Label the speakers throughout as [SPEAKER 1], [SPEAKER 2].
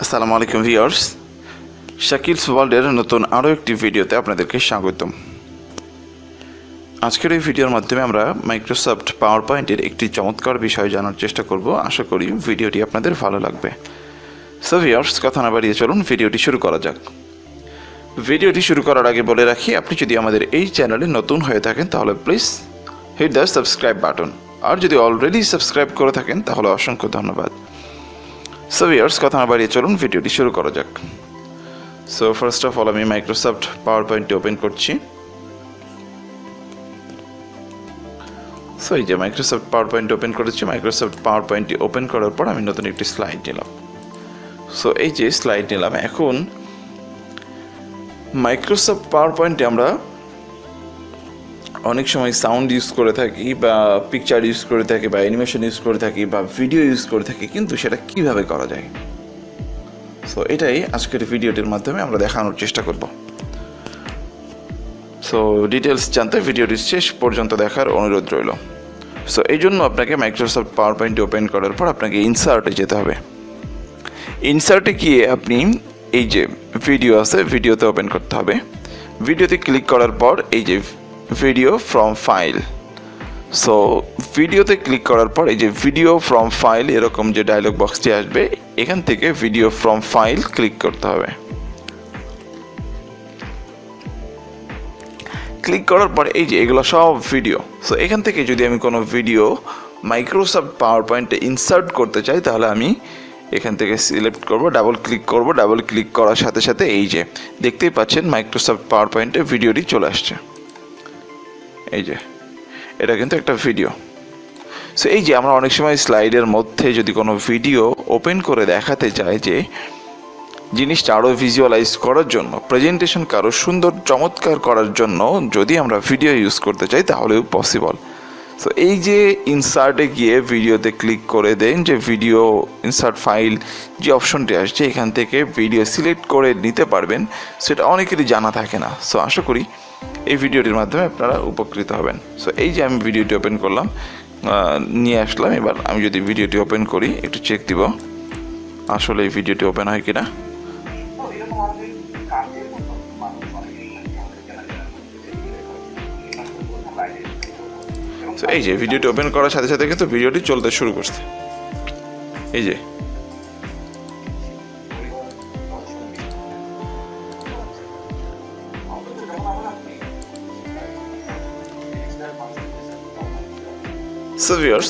[SPEAKER 1] আসসালামু আলাইকুম ভিউয়ার্স, শাকিলস ওয়ার্ল্ডের নতুন আরও একটি ভিডিওতে আপনাদেরকে স্বাগতম। আজকের এই ভিডিওর মাধ্যমে আমরা মাইক্রোসফট পাওয়ার পয়েন্টের একটি চমৎকার বিষয় জানার চেষ্টা করব। আশা করি ভিডিওটি আপনাদের ভালো লাগবে। সো ভিউয়ার্স, কথা না বাড়িয়ে চলুন ভিডিওটি শুরু করা যাক। ভিডিওটি শুরু করার আগে বলে রাখি, আপনি যদি আমাদের এই চ্যানেলে নতুন হয়ে থাকেন তাহলে please hit the subscribe button, আর যদি অলরেডি সাবস্ক্রাইব করে থাকেন তাহলে অসংখ্য ধন্যবাদ। সো ভিউয়ার্স, কথা না বাড়িয়ে চলুন ভিডিওটি শুরু করা যাক। সো ফার্স্ট অফ অল আমি মাইক্রোসফট পাওয়ার পয়েন্টটি ওপেন করছি। সো এই যে মাইক্রোসফট পাওয়ার পয়েন্ট ওপেন করেছি। মাইক্রোসফট পাওয়ার পয়েন্টটি ওপেন করার পর আমি নতুন একটি স্লাইড নিলাম। সো এই যে স্লাইড নিলাম, এখন মাইক্রোসফট পাওয়ার পয়েন্টে আমরা অনেক সময় সাউন্ড ইউজ করে থাকি, বা পিকচার ইউজ করে থাকি, বা অ্যানিমেশন ইউজ করে থাকি, বা ভিডিও ইউজ করে থাকি, কিন্তু সেটা কিভাবে করা যায়। সো এটাই আজকের ভিডিওটির মাধ্যমে আমরা দেখানোর চেষ্টা করব। সো ডিটেলস জানতে ভিডিওটির শেষ পর্যন্ত দেখার অনুরোধ রইল। সো এই জন্য আপনাকে মাইক্রোসফট পাওয়ার পয়েন্টটি ওপেন করার পর আপনাকে ইনসার্টে যেতে হবে। ইনসার্টে গিয়ে আপনি এই যে ভিডিও আছে, ভিডিওতে ওপেন করতে হবে। ভিডিওতে ক্লিক করার পর এই যে ভিডিও ফ্রম ফাইল, সো ভিডিওতে ক্লিক করার পর এই যে ভিডিও ফ্রম ফাইল এরকম যে ডায়লগ বক্সটি আসবে, এখান থেকে ভিডিও ফ্রম ফাইল ক্লিক করতে হবে। ক্লিক করার পর এই যে এগুলো সব ভিডিও। সো এখান থেকে যদি আমি কোনো ভিডিও মাইক্রোসফট পাওয়ার পয়েন্টে ইনসার্ট করতে চাই তাহলে আমি এখান থেকে সিলেক্ট করব, ডাবল ক্লিক করব। ডাবল ক্লিক করার সাথে সাথে এই যে দেখতেই পাচ্ছেন মাইক্রোসফট পাওয়ার পয়েন্টে ভিডিওটি চলে আসছে। এই যে এটা কিন্তু একটা ভিডিও। সো এই যে আমরা অনেক সময় স্লাইডের মধ্যে যদি কোনো ভিডিও ওপেন করে দেখাতে চাই, যে জিনিসটা আরও ভিজুয়ালাইজ করার জন্য, প্রেজেন্টেশন আরও সুন্দর চমৎকার করার জন্য যদি আমরা ভিডিও ইউজ করতে চাই তাহলেও পসিবল। সো এই যে ইনসার্টে গিয়ে ভিডিওতে ক্লিক করে দেন, যে ভিডিও ইনসার্ট ফাইল যে অপশনটি আসছে এখান থেকে ভিডিও সিলেক্ট করে নিতে পারবেন, সেটা অনেকেরই জানা থাকে না। সো আশা করি এই ভিডিওটির মাধ্যমে আপনারা উপকৃত হবেন। সো এই যে আমি ভিডিওটি ওপেন করলাম, নিয়ে আসলাম। এবার আমি যদি ভিডিওটি ওপেন করি, একটু চেক দিব আসলে এই ভিডিওটি ওপেন হয় কিনা। তো এই যে ভিডিওটি ওপেন করার সাথে সাথে কিন্তু ভিডিওটি চলতে শুরু করছে। এই যে সো ভিউয়ার্স,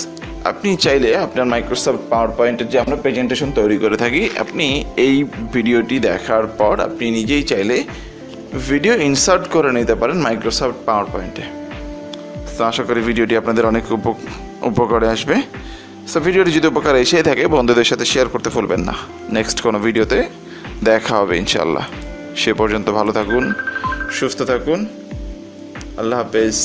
[SPEAKER 1] আপনি চাইলে আপনার মাইক্রোসফট পাওয়ার পয়েন্টের যে আমরা প্রেজেন্টেশন তৈরি করে থাকি, আপনি এই ভিডিওটি দেখার পর আপনি নিজেই চাইলে ভিডিও ইনসার্ট করে নিতে পারেন মাইক্রোসফট পাওয়ার পয়েন্টে। তো আশা করি ভিডিওটি আপনাদের অনেক উপকারে আসবে। সো ভিডিওটি যদি উপকারে এসে থাকে বন্ধুদের সাথে শেয়ার করতে ভুলবেন না। নেক্সট কোনো ভিডিওতে দেখা হবে ইনশাআল্লাহ। সে পর্যন্ত ভালো থাকুন, সুস্থ থাকুন। আল্লাহ হাফেজ।